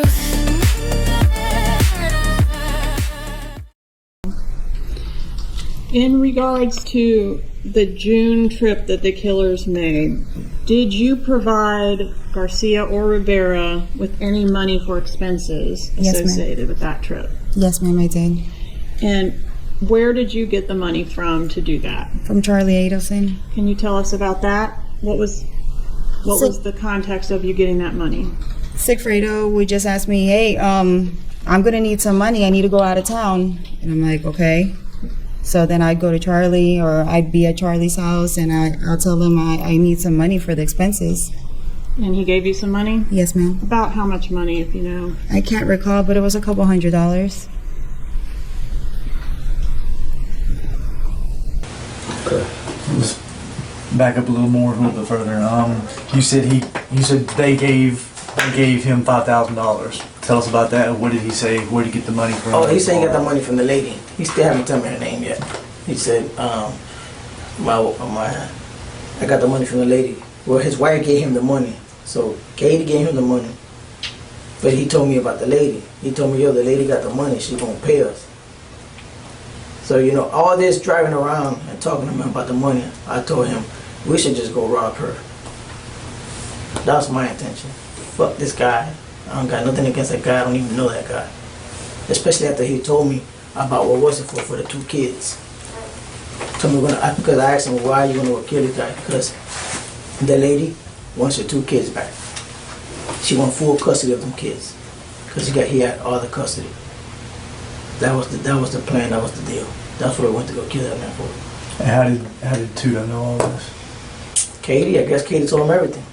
truth. In regards to the June trip that the killers made, did you provide Garcia or Rivera with any money for expenses associated with that trip? Yes, ma'am, I did. And where did you get the money from to do that? From Charlie Adelson. Can you tell us about that? What was the context of you getting that money? Sigfredo would just ask me, hey, I'm going to need some money. I need to go out of town. And I'm like, okay. So then I'd go to Charlie, or I'd be at Charlie's house, and I'll tell him I need some money for the expenses. And he gave you some money? Yes, ma'am. About how much money, if you know? I can't recall, but it was a couple $100. Let's back up a little bit further. You said they gave him $5,000. Tell us about that. What did he say? Where did he get the money from? Oh, he said he got the money from the lady. He still haven't told me her name yet. He said, I got the money from the lady. Well, his wife gave him the money. So Katie gave him the money. But he told me about the lady. He told me, yo, the lady got the money. She's going to pay us. So, you know, all this driving around and talking to him about the money, I told him, we should just go rob her. That was my intention. Fuck this guy. I don't got nothing against that guy. I don't even know that guy. Especially after he told me about what was it for the 2 kids. Told me because I asked him, why are you going to kill this guy? Because the lady wants her 2 kids back. She wants full custody of them kids. Because he had all the custody. That was the plan. That was the deal. That's what I went to go kill that man for. And how did Tuda know all this? Katie, I guess Katie told him everything.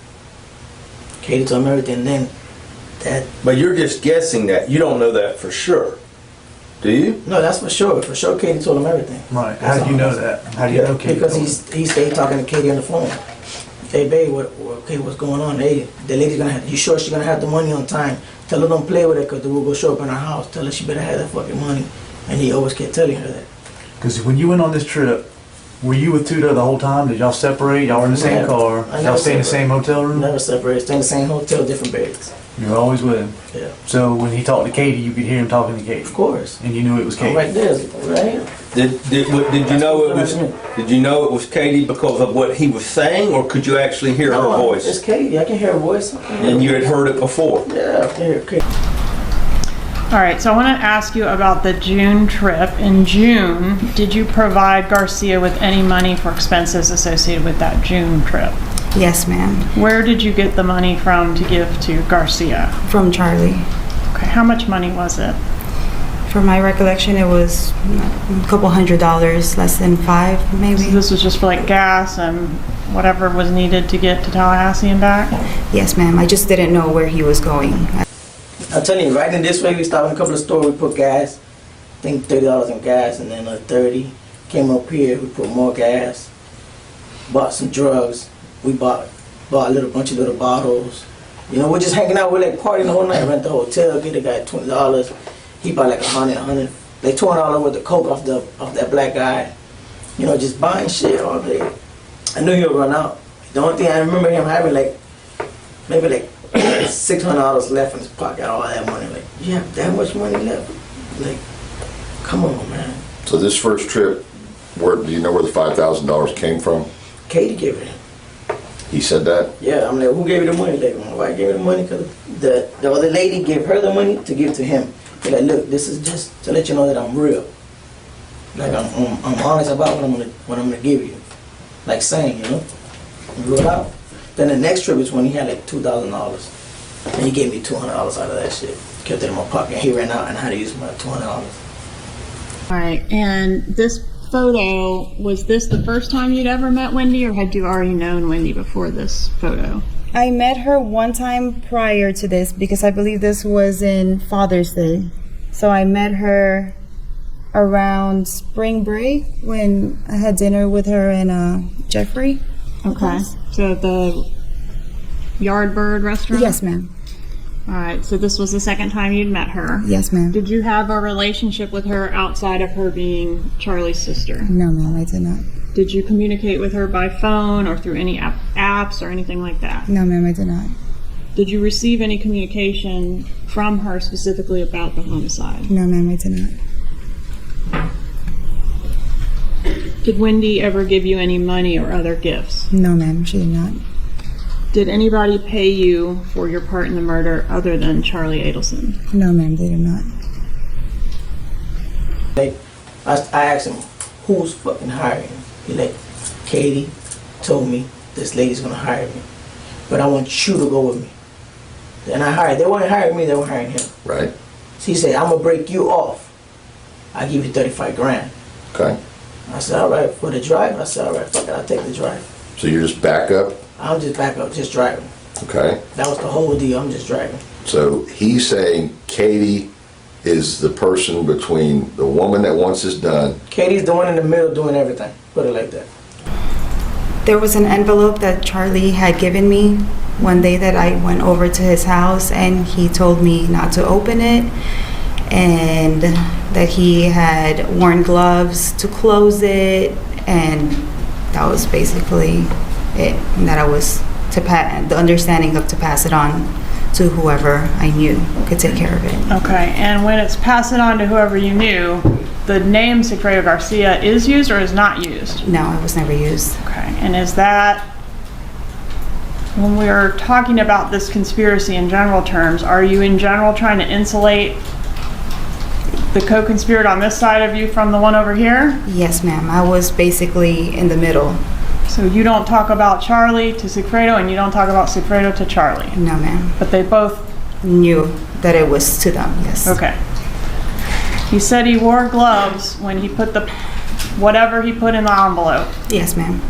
Katie told him everything, and then that. But you're just guessing that. You don't know that for sure. Do you? No, that's for sure. For sure, Katie told him everything. Right. How do you know that? How do you know Katie? Because he stayed talking to Katie on the phone. Hey, babe, what's going on? Hey, the lady's gonna have. You sure she's gonna have the money on time? Tell her don't play with it, cause they will go show up in her house. Tell her she better have that fucking money. And he always kept telling her that. Because when you went on this trip, were you with Tuda the whole time? Did y'all separate? Y'all were in the same car? Y'all stay in the same hotel room? Never separated. Stay in the same hotel, different beds. You were always with him? Yeah. So when he talked to Katie, you could hear him talking to Katie? Of course. And you knew it was Katie? Right there, right? Did you know it was? Did you know it was Katie because of what he was saying, or could you actually hear her voice? It's Katie. I can hear her voice. And you had heard it before? Yeah, I can hear Katie. All right, so I want to ask you about the June trip. In June, did you provide Garcia with any money for expenses associated with that June trip? Yes, ma'am. Where did you get the money from to give to Garcia? From Charlie. Okay, how much money was it? From my recollection, it was a couple $100, less than 5, maybe. So this was just for like gas and whatever was needed to get to Tallahassee and back? Yes, ma'am. I just didn't know where he was going. I'm telling you, right in this way, we stopped in a couple of stores, we put gas, I think $30 in gas, and then 30. Came up here, we put more gas, bought some drugs, we bought a bunch of little bottles. You know, we're just hanging out, we're like partying the whole night, rent the hotel, get a guy $20. He bought like $100, like $200 worth of coke off that black guy. You know, just buying shit all day. I knew he would run out. The only thing I remember him having maybe $600 left in his pocket, all that money. Like, you have that much money left? Like, come on, man. So this first trip, do you know where the $5,000 came from? Katie gave it him. He said that? Yeah, I'm like, who gave you the money? Like, my wife gave me the money because the other lady gave her the money to give to him. They're like, look, this is just to let you know that I'm real. Like, I'm honest about what I'm gonna give you. Like saying, you know, real out. Then the next trip is when he had like $2,000. And he gave me $200 out of that shit. Kept it in my pocket. He ran out and had to use my $200. All right, and this photo, was this the first time you'd ever met Wendi, or had you already known Wendi before this photo? I met her one time prior to this because I believe this was in Father's Day. So I met her around spring break when I had dinner with her and Jeffrey. Okay, so the Yardbird restaurant? Yes, ma'am. All right, so this was the second time you'd met her? Yes, ma'am. Did you have a relationship with her outside of her being Charlie's sister? No, ma'am, I did not. Did you communicate with her by phone or through any apps or anything like that? No, ma'am, I did not. Did you receive any communication from her specifically about the homicide? No, ma'am, I did not. Did Wendi ever give you any money or other gifts? No, ma'am, she did not. Did anybody pay you for your part in the murder other than Charlie Adelson? No, ma'am, they did not. Like, I asked him, who's fucking hiring? He like, Katie told me this lady's gonna hire me, but I want you to go with me. And I hired. They weren't hiring me. They were hiring him. Right? So he said, I'm gonna break you off. I give you 35 grand. Okay. I said, all right, for the drive. I said, all right, fuck it, I'll take the drive. So you're just back up? I'm just back up, just driving. Okay. That was the whole deal. I'm just driving. So he's saying Katie is the person between the woman that wants this done. Katie's the one in the middle doing everything. Put it like that. There was an envelope that Charlie had given me one day that I went over to his house, and he told me not to open it, and that he had worn gloves to close it, and that was basically it. And that I was to the understanding of to pass it on to whoever I knew could take care of it. Okay, and when it's pass it on to whoever you knew, the name Sigfredo Garcia is used or is not used? No, it was never used. Okay, and is that, when we're talking about this conspiracy in general terms, are you in general trying to insulate the co-conspirator on this side of you from the one over here? Yes, ma'am. I was basically in the middle. So you don't talk about Charlie to Sigfredo and you don't talk about Sigfredo to Charlie? No, ma'am. But they both Knew that it was to them, yes. Okay. He said he wore gloves when he put whatever he put in the envelope. Yes, ma'am.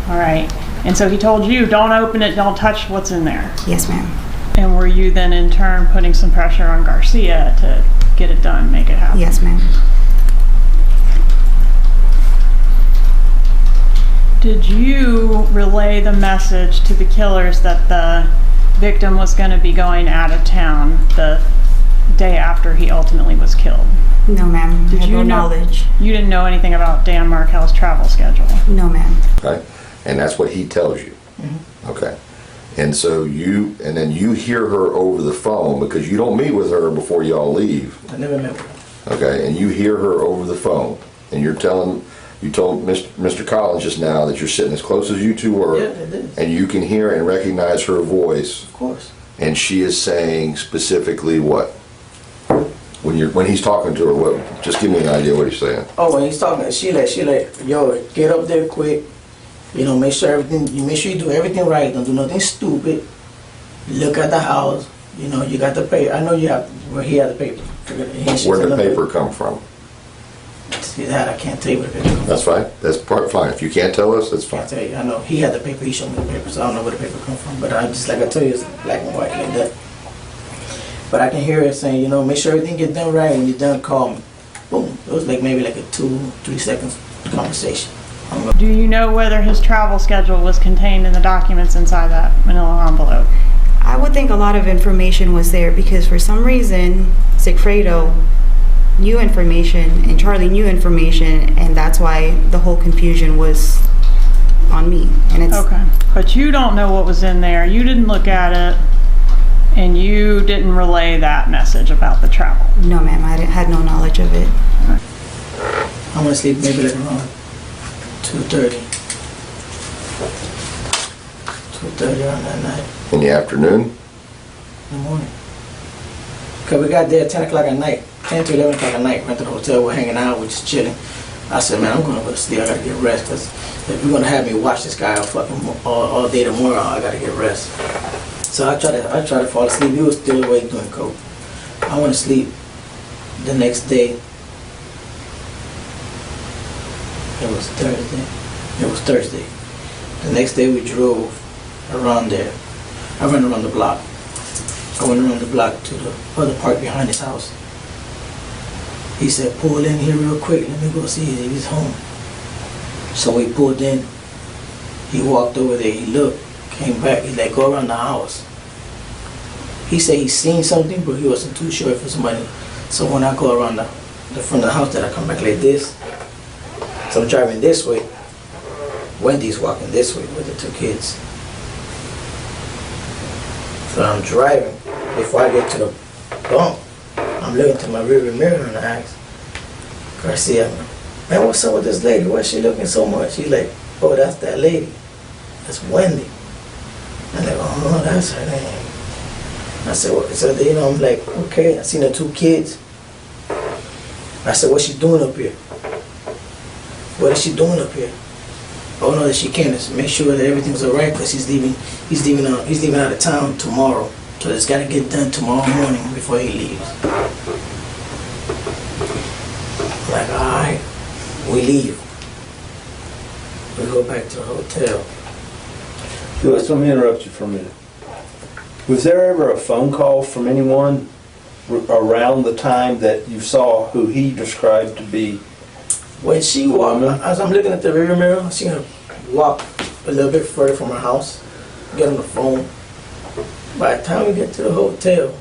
All right. And so he told you, don't open it, don't touch what's in there. Yes, ma'am. And were you then in turn putting some pressure on Garcia to get it done, make it happen? Yes, ma'am. Did you relay the message to the killers that the victim was going to be going out of town the day after he ultimately was killed? No, ma'am. I had no knowledge. You didn't know anything about Dan Markel's travel schedule? No, ma'am. Okay. And that's what he tells you. Okay. And so then you hear her over the phone, because you don't meet with her before y'all leave. I never met her. Okay. And you hear her over the phone, and you told Mr. Collins just now that you're sitting as close as you two were. Yeah, I did. And you can hear and recognize her voice. Of course. And she is saying specifically what? When he's talking to her, what? Just give me an idea what he's saying. Oh, when he's talking, she like, yo, get up there quick. You know, make sure you do everything right. Don't do nothing stupid. Look at the house. You know, you got the paper. I know you have. Well, he had the paper. Where'd the paper come from? See that? I can't tell you where the paper comes from. That's fine. That's fine. If you can't tell us, that's I fine. can't tell you. I know he had the paper. He showed me the paper, so I don't know where the paper come from. But I just like I told you, it's black and white like that. But I can hear her saying, you know, make sure everything gets done right. When you're done, call me. Boom. It was like maybe like a 2-3 seconds conversation. Do you know whether his travel schedule was contained in the documents inside that manila envelope? I would think a lot of information was there because for some reason, Sigfredo knew information and Charlie knew information, and that's why the whole confusion was on me. And it's Okay. But you don't know what was in there. You didn't look at it, and you didn't relay that message about the travel. no, ma'am. I had no knowledge of it. I'm gonna sleep maybe like around 2:30. 2:30 around that night. In the afternoon? In the morning. Cause we got there at 10 o'clock at night, 10 to 11 o'clock at night. Went to the hotel, we're hanging out, we're just chilling. I said, man, I'm gonna go to sleep. I gotta get rest, cause if you're gonna have me watch this guy all day tomorrow, I gotta get rest. So I try to fall asleep. He was still awake doing coke. I went to sleep. The next day, it was Thursday. The next day we drove around there. I ran around the block. I went around the block to the other park behind his house. He said, pull in here real quick, let me go see if he's home. So we pulled in. He walked over there, he looked, came back, he like, go around the house. He said he seen something, but he wasn't too sure if it was somebody. So when I go around the front of the house, that I come back like this. So I'm driving this way. Wendy's walking this way with the two kids. So I'm driving. Before I get to the bump, I'm looking to my rearview mirror and I ask Garcia, man, what's up with this lady? Why's she looking so much? She's like, oh, that's that lady. That's Wendi. I'm like, oh, that's her name. I said, well, so you know, I'm like, okay. I seen the 2 kids. I said, what's she doing up here? What is she doing up here? Oh no, that she came to make sure that everything's all right because he's leaving out of town tomorrow. So it's got to get done tomorrow morning before he leaves. I'm like, all right, we leave. We go back to the hotel. Louis, let me interrupt you for a minute. Was there ever a phone call from anyone around the time that you saw who he described to be? When she walked, as I'm looking at the rearview mirror, I seen her walk a little bit further from her house, get on the phone. By the time we get to the hotel,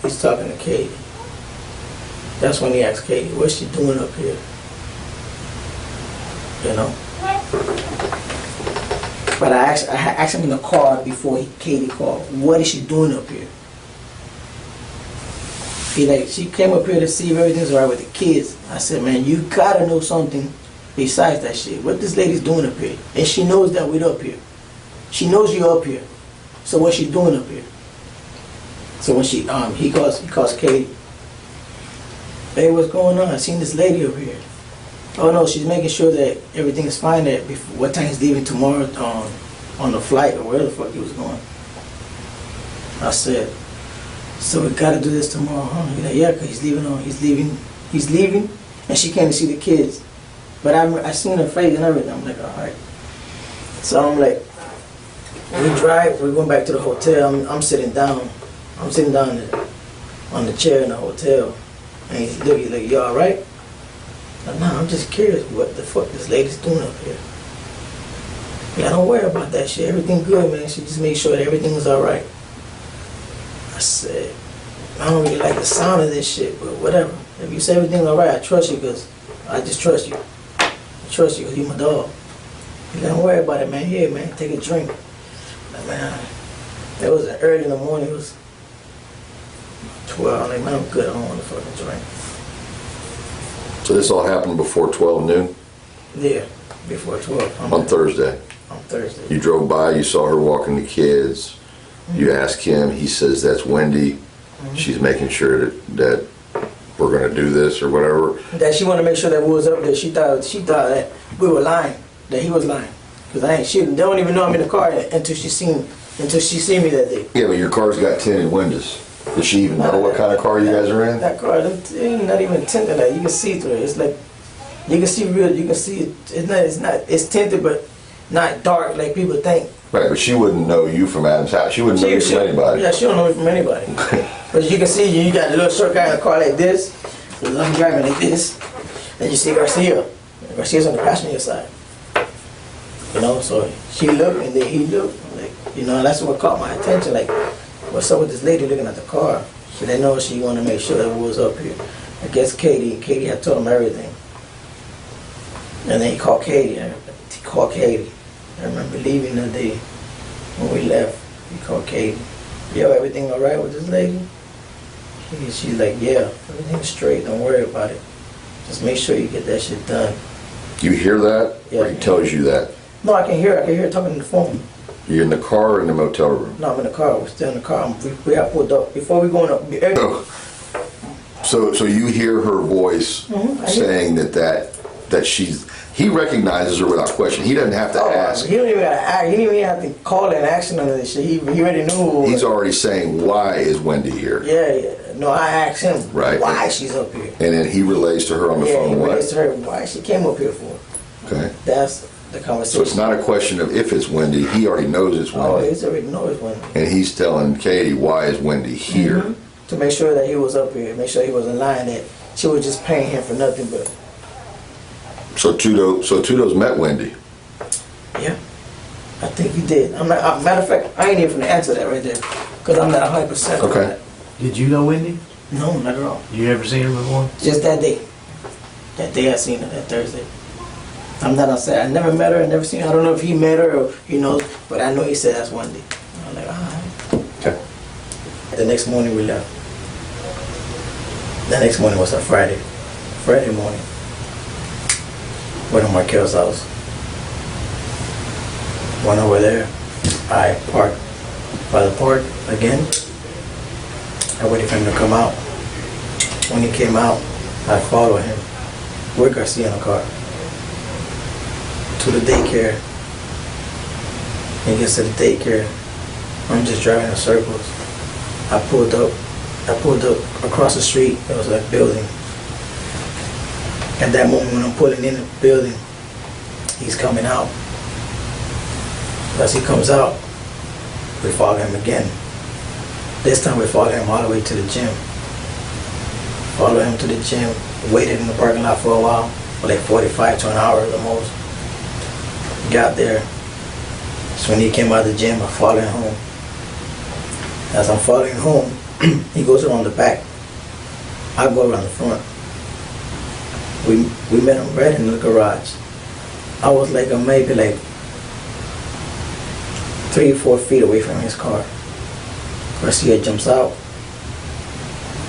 he's talking to Katie. That's when he asked Katie, what's she doing up here? You know? But I asked him in the car before Katie called, what is she doing up here? She came up here to see if everything's all right with the kids. I said, man, you gotta know something besides that shit. What this lady's doing up here? And she knows that we're up here. She knows you're up here. So what's she doing up here? So when he calls Katie. Hey, what's going on? I seen this lady over here. Oh no, she's making sure that everything is fine. That what time he's leaving tomorrow on the flight or where the fuck he was going. I said, so we gotta do this tomorrow, huh? He's like, yeah, cause he's leaving, and she came to see the kids. But I seen her face and everything. I'm like, all right. So I'm like, we're going back to the hotel. I'm sitting down. I'm sitting down on the chair in the hotel, and he's looking like, you all right? Like, nah, I'm just curious what the fuck this lady's doing up here. Yeah, don't worry about that shit. Everything good, man. She just made sure that everything was all right. I said, I don't really like the sound of this shit, but whatever. If you say everything's all right, I trust you because I just trust you. I trust you because you're my dog. You don't worry about it, man. Here, man, take a drink. Like, man, it was early in the morning. It was 12. I'm like, man, I'm good. I don't want to fucking drink. So this all happened before 12 noon? Yeah, before 12. On Thursday? On Thursday. You drove by, you saw her walking the kids. You ask him, he says that's Wendi. She's making sure that we're gonna do this or whatever. That she wanted to make sure that we was up there. She thought that we were lying, that he was lying. Cause they don't even know I'm in the car until she seen me that day. Yeah, but your car's got tinted windows. Does she even know what kind of car you guys are in? That car, it's not even tinted. Like you can see through it. It's like you can see real. You can see it. It's tinted, but not dark like people think. Right, but she wouldn't know you from Adam's house. She wouldn't know you from anybody. Yeah, she don't know me from anybody. But you can see you got a little short guy in the car like this. I'm driving like this, and you see Garcia. Garcia's on the passenger side. You know, so she looked and then he looked. Like, you know, that's what caught my attention. Like, what's up with this lady looking at the car? She didn't know she wanted to make sure that we was up here. I guess Katie had told him everything. And then he called Katie. I remember leaving that day when we left. He called Katie. Yo, everything all right with this lady? She's like, yeah, everything's straight. Don't worry about it. Just make sure you get that shit done. You hear that? Yeah. Or he tells you that? No, I can hear her talking on the phone. You're in the car or in the motel room? No, I'm in the car. We're still in the car. We got pulled up. Before we going up. Oh. So you hear her voice saying that she's... He recognizes her without question. He doesn't have to ask. He don't even have to ask. He didn't even have to call and ask none of this shit. He already knew. He's already saying, why is Wendi here? Yeah. No, I asked him why she's up here. And then he relays to her on the phone he what? relays to her why she came up here for. Okay. That's the conversation. So it's not a question of if it's Wendi. He already knows it's Wendi. Oh, he already knows it's Wendi. And he's telling Katie, why is Wendi here? To make sure that he was up here. Make sure he wasn't lying that she was just paying him for nothing but. So Tudo's met Wendi. Yeah, I think he did. Matter of fact, I ain't even gonna answer that right there, cause I'm not 100%. Okay. Did you know Wendi? No, not at all. You ever seen her before? Just that day. That day I seen her, that Thursday. I'm not upset. I never met her. I never seen her. I don't know if he met her or he knows, but I know he said that's Wendi. I'm like, all right. Okay. The next morning we left. The next morning was a Friday. Friday morning. Went to Markel's house. Went over there. I parked by the park again. I waited for him to come out. When he came out, I followed him with Garcia in the car to the daycare. He gets to the daycare. I'm just driving in circles. I pulled up across the street. There was a building. At that moment when I'm pulling in the building, he's coming out. As he comes out, we follow him again. This time we follow him all the way to the gym. Follow him to the gym, waited in the parking lot for a while, for like 45 to an hour at the most. Got there. So when he came out of the gym, I followed him home. As I'm following home, he goes around the back. I go around the front. We met him right in the garage. I was like maybe like 3 or 4 feet away from his car. Garcia jumps out,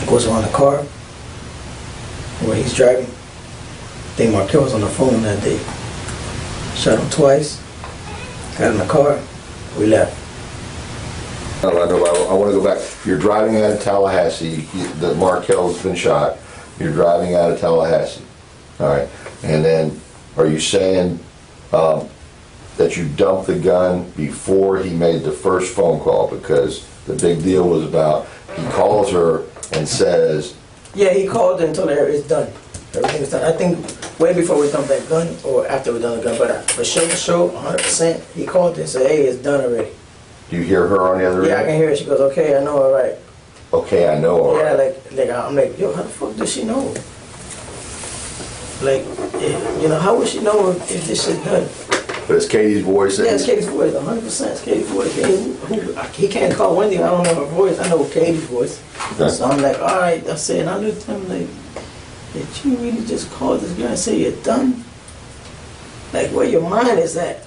goes around the car where he's driving. Dan Markel was on the phone that day. Shot him twice, got in the car, we left. I want to go back. You're driving out of Tallahassee. The Markel's been shot. You're driving out of Tallahassee. All right. And then, are you saying that you dumped the gun before he made the first phone call? Because the big deal was about, he calls her and says... Yeah, he called and told her it's done. Everything is done. I think way before we dumped that gun or after we done the gun, but for sure, 100%, he called and said, hey, it's done already. Do you hear her on the other end? Yeah, I can hear her. She goes, okay, I know, all right. Okay, I know, all Yeah, right. like I'm like, yo, how the fuck does she know? Like, you know, how would she know if this shit done? But it's Katie's voice. Yeah, it's Katie's voice, 100%. It's Katie's voice. He can't call Wendi. I don't know her voice. I know Katie's voice. Okay. So I'm like, all right. I said, and I looked at him like, did you really just call this guy and say you're done? Like, where your mind is at?